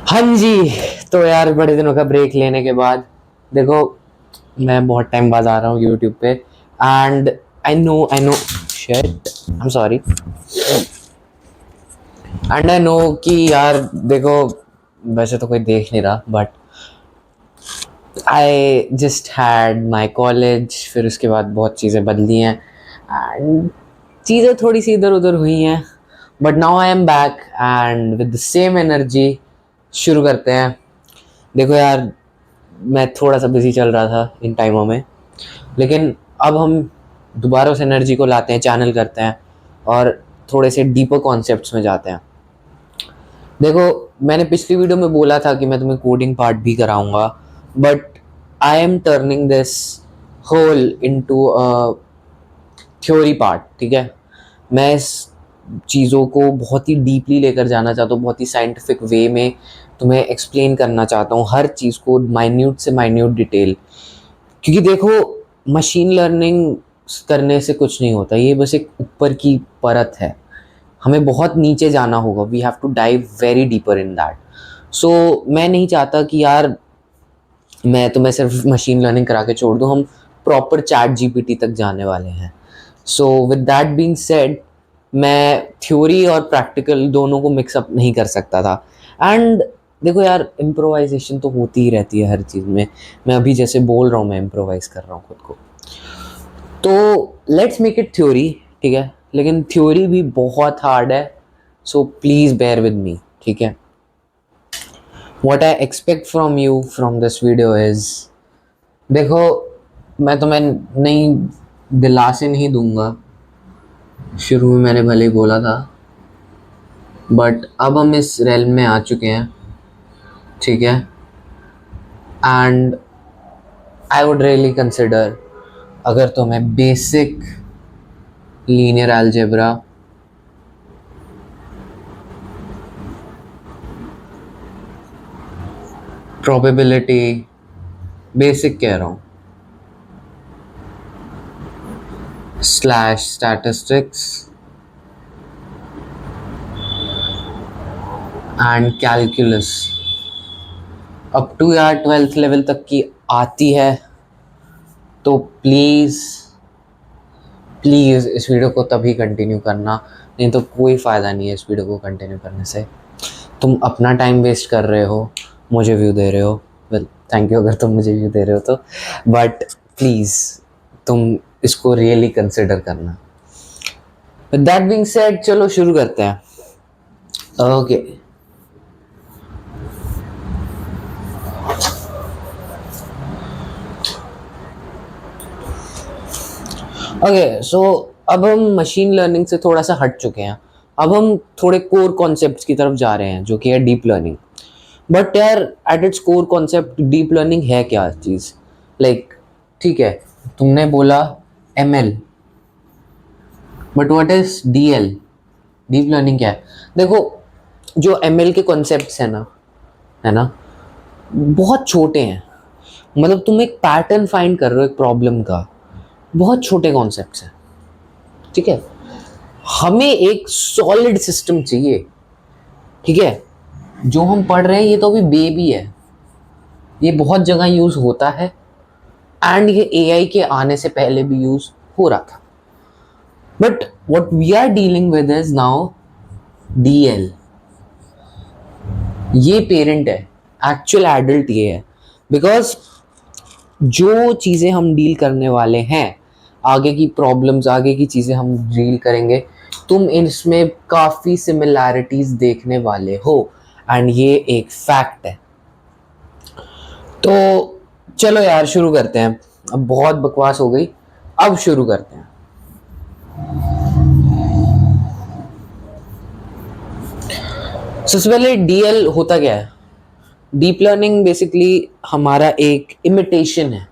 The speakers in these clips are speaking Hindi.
हाँ जी। तो यार बड़े दिनों का ब्रेक लेने के बाद देखो, मैं बहुत टाइम बाद आ रहा हूँ यूट्यूब पे। And I know shit, I am sorry. And I know कि यार देखो, वैसे तो कोई देख नहीं रहा, but I just had my college. फिर उसके बाद बहुत चीज़ें बदली हैं एंड चीज़ें थोड़ी सी इधर उधर हुई हैं। But now I am back and with the same energy शुरू करते हैं। देखो यार, मैं थोड़ा सा बिजी चल रहा था इन टाइमों में, लेकिन अब हम दोबारा उस एनर्जी को लाते हैं, चैनल करते हैं और थोड़े से डीपर कॉन्सेप्ट्स में जाते हैं। देखो, मैंने पिछली वीडियो में बोला था कि मैं तुम्हें कोडिंग पार्ट भी कराऊंगा, but I am turning this whole into a theory part. ठीक है, मैं इस चीज़ों को बहुत ही डीपली लेकर जाना चाहता हूँ, बहुत ही साइंटिफिक वे में तुम्हें एक्सप्लेन करना चाहता हूँ हर चीज़ को, माइन्यूट से माइन्यूट डिटेल। क्योंकि देखो, मशीन लर्निंग करने से कुछ नहीं होता, ये बस एक ऊपर की परत है। हमें बहुत नीचे जाना होगा, we have to dive very deeper in that. So मैं नहीं चाहता कि यार मैं तुम्हें सिर्फ मशीन लर्निंग करा के छोड़ दूँ, हम प्रॉपर चैट जीपीटी तक जाने वाले हैं। So with that being said, मैं थ्योरी और प्रैक्टिकल दोनों को मिक्सअप नहीं कर सकता था। एंड देखो यार, इम्प्रोवाइजेशन तो होती ही रहती है हर चीज़ में। मैं अभी जैसे बोल रहा हूँ, मैं इम्प्रोवाइज कर रहा हूँ खुद को। तो लेट्स मेक इट थ्योरी, ठीक है, लेकिन थ्योरी भी बहुत हार्ड है। So please bear with me, ठीक है। What I expect from you from this video is, देखो, मैं तुम्हें नई दिलासे नहीं दूंगा। शुरू में मैंने भले ही बोला था, बट अब हम इस रेल में आ चुके हैं, ठीक है। And I would really consider, अगर तुम्हें basic linear algebra, probability, basic कह रहा हूँ, slash statistics and calculus up to यार 12th लेवल तक की आती है, तो प्लीज़ प्लीज़ इस वीडियो को तभी कंटिन्यू करना, नहीं तो कोई फ़ायदा नहीं है इस वीडियो को कंटिन्यू करने से। तुम अपना टाइम वेस्ट कर रहे हो, मुझे व्यू दे रहे हो। वेल, थैंक यू अगर तुम मुझे व्यू दे रहे हो तो, बट प्लीज़ तुम इसको रियली कंसिडर करना। विद दैट बीइंग सेड, चलो शुरू करते हैं। Okay, okay. सो अब हम मशीन लर्निंग से थोड़ा सा हट चुके हैं। अब हम थोड़े कोर कॉन्सेप्ट्स की तरफ जा रहे हैं, जो कि है डीप लर्निंग। बट यार, at its core concept deep learning है क्या चीज़? लाइक, ठीक है, तुमने बोला ML, but what is DL? Deep learning क्या है? देखो, जो एमएल के कॉन्सेप्ट्स है ना, बहुत छोटे हैं। मतलब तुम एक पैटर्न फाइंड कर रहे हो एक प्रॉब्लम का, बहुत छोटे कॉन्सेप्ट्स हैं, ठीक है। हमें एक सॉलिड सिस्टम चाहिए, ठीक है। जो हम पढ़ रहे हैं ये तो अभी बेबी है, ये बहुत जगह यूज होता है एंड ये एआई के आने से पहले भी यूज हो रहा था। But what we are dealing with is now DL. ये पेरेंट है, एक्चुअल एडल्ट ये है। बिकॉज जो चीज़ें हम डील करने वाले हैं, आगे की प्रॉब्लम्स, आगे की चीज़ें हम डील करेंगे, तुम इसमें काफ़ी सिमिलैरिटीज देखने वाले हो एंड ये एक फैक्ट है। तो चलो यार शुरू करते हैं। अब बहुत बकवास हो गई, अब शुरू करते हैं। सबसे पहले डीएल होता क्या है? डीप लर्निंग बेसिकली हमारा एक इमिटेशन है,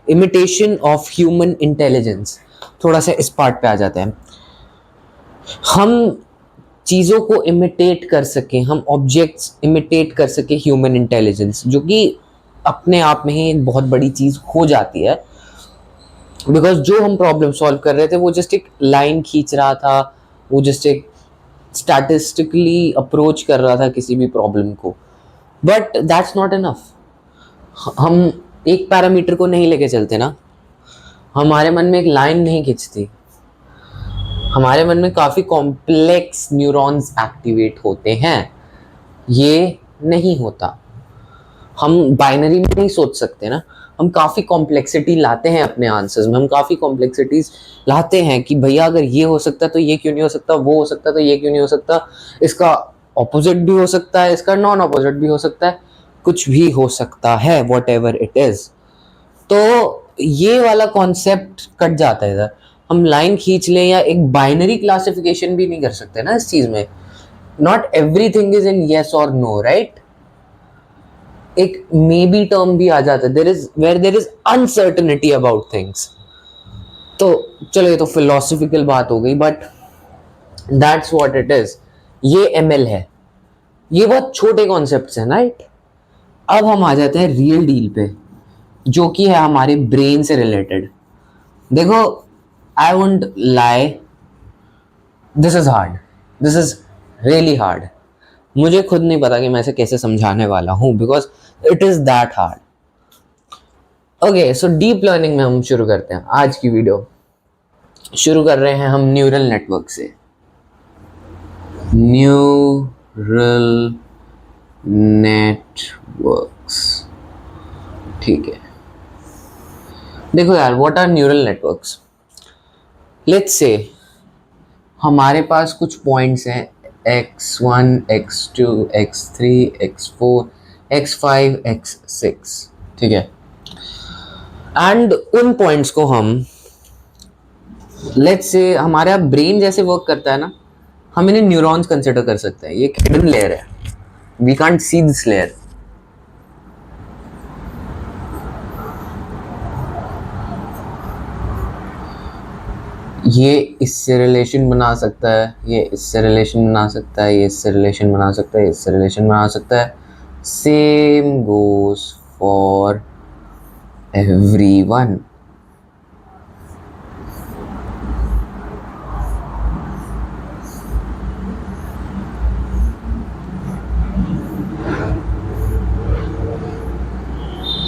इमिटेशन ऑफ ह्यूमन इंटेलिजेंस। थोड़ा सा इस पार्ट पे आ जाते हैं। हम चीज़ों को इमिटेट कर सकें, हम ऑब्जेक्ट्स इमिटेट कर सके ह्यूमन इंटेलिजेंस, जो कि अपने आप में ही एक बहुत बड़ी चीज़ हो जाती है। बिकॉज जो हम प्रॉब्लम सॉल्व कर रहे थे वो जस्ट एक लाइन खींच रहा था, वो जस्ट एक स्टैटिस्टिकली अप्रोच कर रहा था किसी भी प्रॉब्लम को। But that's not enough. हम एक पैरामीटर को नहीं लेके चलते ना, हमारे मन में एक लाइन नहीं खिंचती, हमारे मन में काफ़ी कॉम्प्लेक्स न्यूरॉन्स एक्टिवेट होते हैं। ये नहीं होता, हम बाइनरी में नहीं सोच सकते ना, हम काफ़ी कॉम्प्लेक्सिटी लाते हैं अपने आंसर्स में, हम काफ़ी कॉम्प्लेक्सिटीज लाते हैं कि भैया अगर ये हो सकता तो ये क्यों नहीं हो सकता, वो हो सकता तो ये क्यों नहीं हो सकता, इसका ऑपोजिट भी हो सकता है, इसका नॉन ऑपोजिट भी हो सकता है, कुछ भी हो सकता है, वॉट एवर इट इज़। तो ये वाला कॉन्सेप्ट कट जाता है इधर। हम लाइन खींच लें या एक बाइनरी क्लासिफिकेशन भी नहीं कर सकते ना इस चीज़ में। Not everything is in yes और नो, राइट। एक मे बी टर्म भी आ जाता है, there is uncertainty about things. तो चलो ये तो फिलोसफिकल बात हो गई, but that's what it is. ये एमएल है, ये बहुत छोटे कॉन्सेप्ट्स हैं, राइट। अब हम आ जाते हैं रियल डील पे, जो कि है हमारे ब्रेन से रिलेटेड। देखो, I won't lie, this is hard, this is really hard. मुझे खुद नहीं पता कि मैं इसे कैसे समझाने वाला हूँ, because it is that hard. Okay, so deep learning में हम शुरू करते हैं। आज की वीडियो शुरू कर रहे हैं हम न्यूरल नेटवर्क से। न्यूरल नेटवर्क्स, ठीक है। देखो यार, what are neural networks. Let's say हमारे पास कुछ पॉइंट्स हैं, x1 x2 x3 x4 x5 x6, ठीक है। एंड उन पॉइंट्स को हम, लेट्स से हमारा ब्रेन जैसे वर्क करता है ना, हम इन्हें न्यूरॉन्स कंसिडर कर सकते हैं। ये एक हिडन लेयर है, we can't see this layer. ये इससे रिलेशन बना सकता है, ये इससे रिलेशन बना सकता है, ये इससे रिलेशन बना सकता है, ये इससे रिलेशन बना सकता है। Same goes for everyone.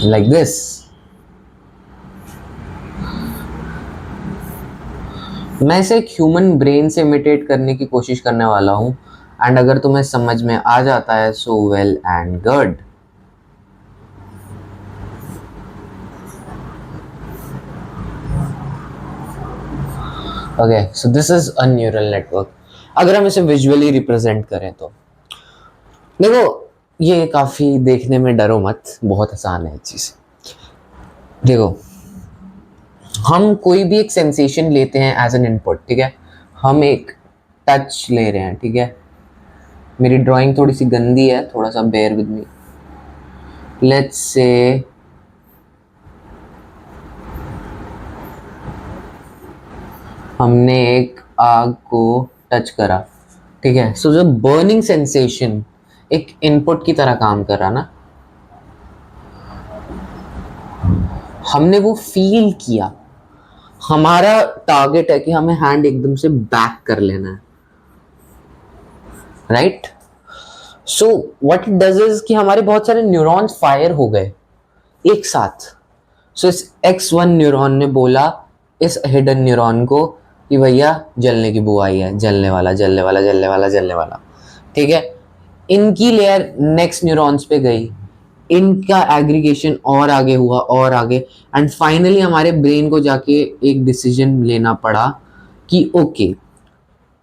Like this. मैं इसे एक ह्यूमन ब्रेन से इमिटेट करने की कोशिश करने वाला हूँ, एंड अगर तुम्हें समझ में आ जाता है so well and good. Okay, so this is a neural network. अगर हम इसे विजुअली रिप्रेजेंट करें तो देखो, ये काफ़ी देखने में डरो मत, बहुत आसान है चीज़। देखो, हम कोई भी एक सेंसेशन लेते हैं एज एन इनपुट, ठीक है। हम एक टच ले रहे हैं, ठीक है। मेरी ड्राइंग थोड़ी सी गंदी है, थोड़ा सा bear with me. Let's say हमने एक आग को टच करा, ठीक है। सो जो बर्निंग सेंसेशन एक इनपुट की तरह काम कर रहा ना, हमने वो फील किया। हमारा टारगेट है कि हमें हैंड एकदम से बैक कर लेना है, right. So what it does is कि हमारे बहुत सारे न्यूरॉन्स फायर हो गए एक साथ। सो इस X1 न्यूरॉन ने बोला इस हिडन न्यूरॉन को कि भैया जलने की बुआई है, जलने वाला जलने वाला जलने वाला जलने वाला, ठीक है। इनकी लेयर नेक्स्ट न्यूरॉन्स पे गई, इनका एग्रीगेशन और आगे हुआ और आगे, एंड फाइनली हमारे ब्रेन को जाके एक डिसीजन लेना पड़ा कि ओके,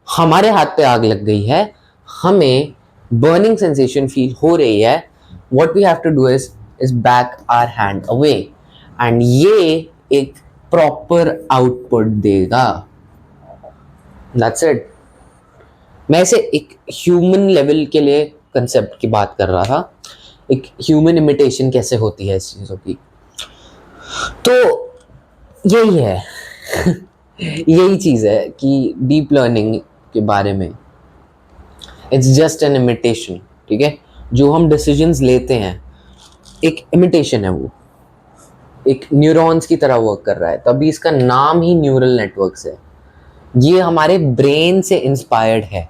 हमारे हाथ पे आग लग गई है, हमें बर्निंग सेंसेशन फील हो रही है, what we have to do is back our hand away, and ये एक प्रॉपर आउटपुट देगा। That's it. मैं इसे एक ह्यूमन लेवल के लिए कंसेप्ट की बात कर रहा था, एक ह्यूमन इमिटेशन कैसे होती है इस चीज़ों की। तो यही है यही चीज़ है कि डीप लर्निंग के बारे में, इट्स जस्ट एन इमिटेशन, ठीक है। जो हम डिसीजंस लेते हैं एक इमिटेशन है, वो एक न्यूरॉन्स की तरह वर्क कर रहा है, तभी इसका नाम ही न्यूरल नेटवर्क्स है। ये हमारे ब्रेन से इंस्पायर्ड है।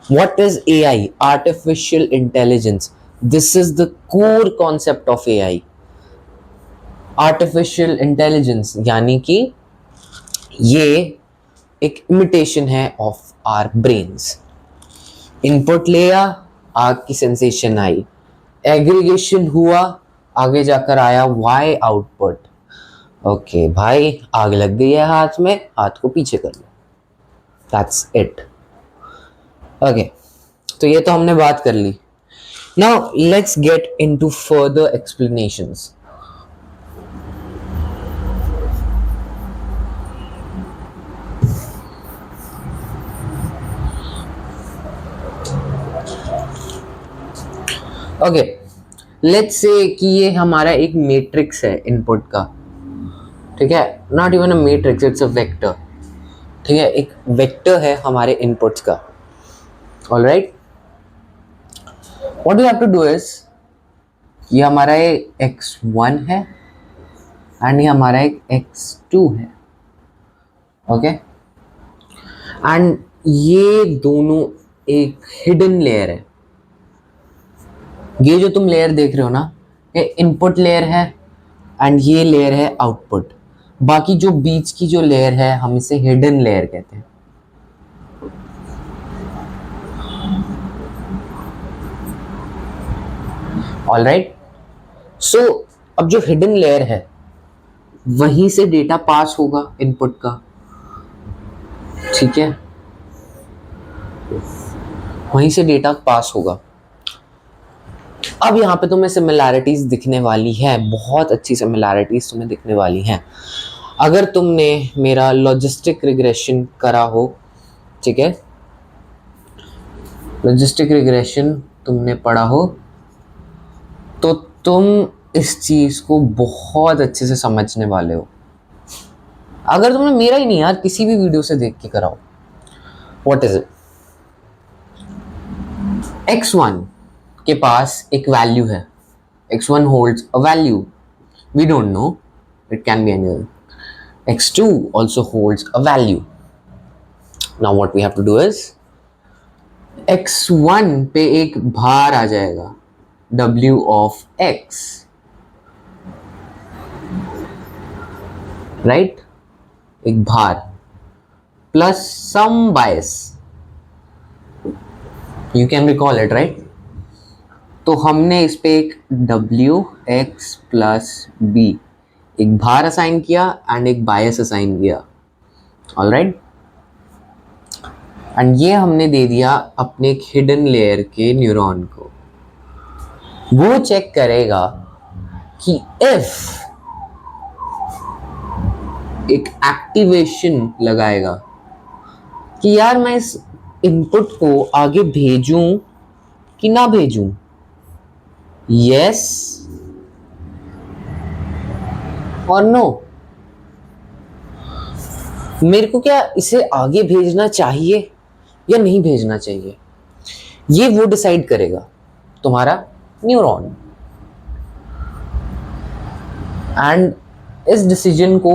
What is AI? Artificial intelligence, this is the core concept of AI, artificial intelligence, यानी कि ये एक इमिटेशन है ऑफ आर ब्रेन्स। इनपुट लिया, आग की सेंसेशन आई, एग्रीगेशन हुआ, आगे जाकर आया वाई आउटपुट। ओके भाई, आग लग गई है हाथ में, हाथ को पीछे कर लो, दैट्स इट। ओके, तो ये तो हमने बात कर ली। Now let's get into further explanations. Okay, let's say कि ये हमारा एक मैट्रिक्स है इनपुट का, ठीक है, not even a matrix, it's a vector, ठीक है, एक वेक्टर है हमारे इनपुट्स का। Alright, what you have to do is, ये हमारा एक x1 है एंड ये हमारा एक x2 है, ओके, एंड ये दोनों एक हिडन लेयर है। ये जो तुम लेयर देख रहे हो ना, ये इनपुट लेयर है एंड ये लेयर है आउटपुट। बाकी जो बीच की जो लेयर है हम इसे हिडन लेयर कहते हैं। ऑलराइट, सो अब जो हिडन लेयर है वहीं से डेटा पास होगा इनपुट का, ठीक है, वहीं से डेटा पास होगा। अब यहाँ पे तुम्हें सिमिलैरिटीज दिखने वाली है, बहुत अच्छी सिमिलैरिटीज तुम्हें दिखने वाली हैं अगर तुमने मेरा लॉजिस्टिक रिग्रेशन करा हो, ठीक है, लॉजिस्टिक रिग्रेशन तुमने पढ़ा हो तो तुम इस चीज को बहुत अच्छे से समझने वाले हो। अगर तुमने मेरा ही नहीं यार, किसी भी वीडियो से देख के कराओ। व्हाट इज इट, x1 के पास एक वैल्यू है, x1 holds a value, we don't know, it can be anything. x2 also holds a value. Now what we have to do is, x1 पे एक भार आ जाएगा w of x, right, एक भार plus some bias, you can recall it, right? तो हमने इस पे एक w x प्लस b, एक भार असाइन किया एंड एक बायस असाइन किया। ऑलराइट, एंड ये हमने दे दिया अपने एक हिडन लेयर के न्यूरॉन को। वो चेक करेगा कि इफ एक एक्टिवेशन लगाएगा कि यार मैं इस इनपुट को आगे भेजूं कि ना भेजूं, यस और नो, मेरे को क्या इसे आगे भेजना चाहिए या नहीं भेजना चाहिए, ये वो डिसाइड करेगा तुम्हारा न्यूरॉन। एंड इस डिसीजन को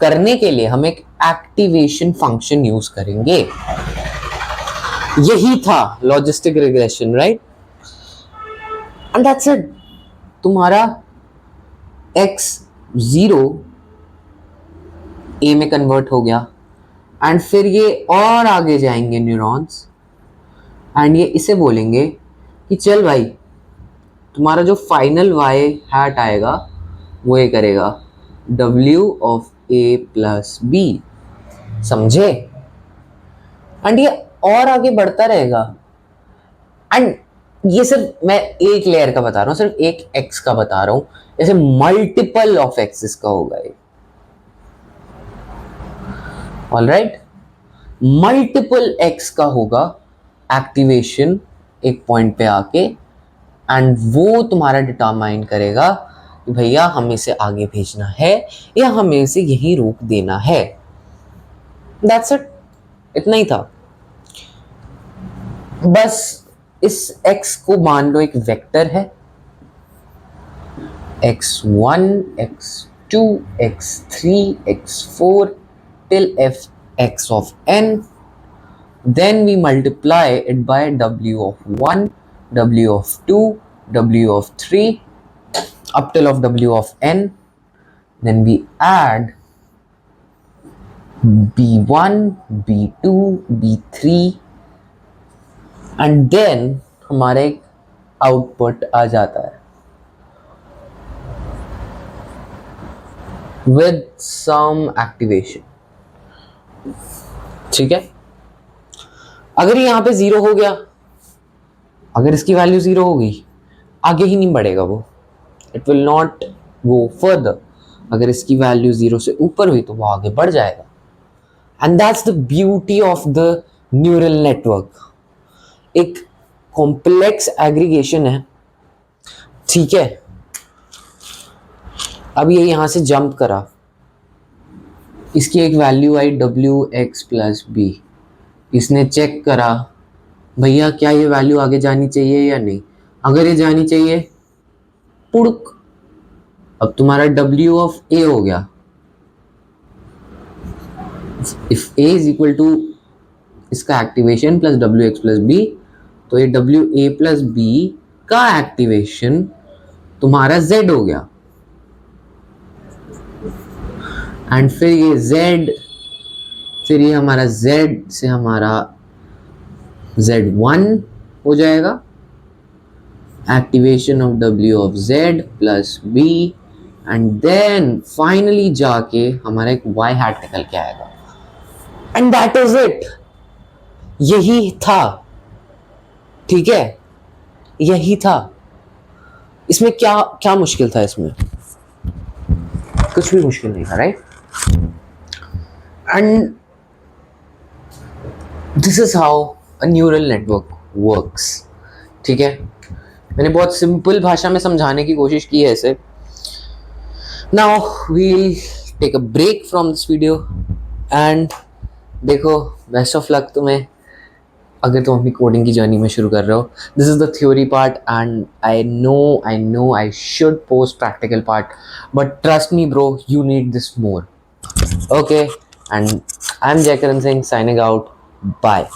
करने के लिए हम एक एक्टिवेशन फंक्शन यूज करेंगे। यही था logistic regression, right, and that's it. तुम्हारा x0 a में कन्वर्ट हो गया एंड फिर ये और आगे जाएंगे न्यूरॉन्स एंड ये इसे बोलेंगे कि चल भाई, तुम्हारा जो फाइनल y हैट आएगा वो ये करेगा w of a plus b, समझे? एंड ये और आगे बढ़ता रहेगा। एंड ये सिर्फ मैं एक लेयर का बता रहा हूँ, सिर्फ एक x का बता रहा हूँ, ऐसे मल्टीपल ऑफ एक्सिस का होगा ये। ऑलराइट, मल्टीपल x का होगा एक्टिवेशन एक पॉइंट पे आके, एंड वो तुम्हारा डिटरमाइन करेगा कि भैया हमें इसे आगे भेजना है या हमें इसे यहीं रोक देना है। दैट्स इट, इतना ही था। बस इस x को मान लो एक वेक्टर है, x1 x2 x3 x4 till f(x) of n, then we multiply it by w of 1 w of 2 w of 3 up till of w of n. Then we add b1, b2, b3 and then हमारा एक आउटपुट आ जाता है with some activation. ठीक है, अगर यहां पे 0 हो गया, अगर इसकी वैल्यू 0 हो गई, आगे ही नहीं बढ़ेगा वो, it will not go further. अगर इसकी वैल्यू 0 से ऊपर हुई तो वो आगे बढ़ जाएगा. And that's the beauty of the neural network. एक कॉम्प्लेक्स एग्रीगेशन है, ठीक है. अब ये यहां से जंप करा, इसकी एक वैल्यू आई wx प्लस बी. इसने चेक करा भैया क्या ये वैल्यू आगे जानी चाहिए या नहीं. अगर ये जानी चाहिए, पुड़क, अब तुम्हारा w ऑफ a हो गया. If a is equal to इसका activation plus wx plus b, तो ये wa प्लस b का एक्टिवेशन तुम्हारा z हो गया. एंड फिर ये z, फिर ये हमारा z से हमारा z1 हो जाएगा, activation of w of z plus b and then finally जाके हमारा एक y हैट निकल के आएगा. And that is it. यही था, ठीक है, यही था. इसमें क्या क्या मुश्किल था? इसमें कुछ भी मुश्किल नहीं था, right? And this is how a neural network works. ठीक है, मैंने बहुत सिंपल भाषा में समझाने की कोशिश की है इसे. Now we'll take a break from this video and देखो, बेस्ट ऑफ लक तुम्हें अगर तुम अपनी कोडिंग की जर्नी में शुरू कर रहे हो. This is the theory part and I know I should post practical part, but trust me bro, you need this more. Okay, and I am Jaikaran Singh signing out. Bye.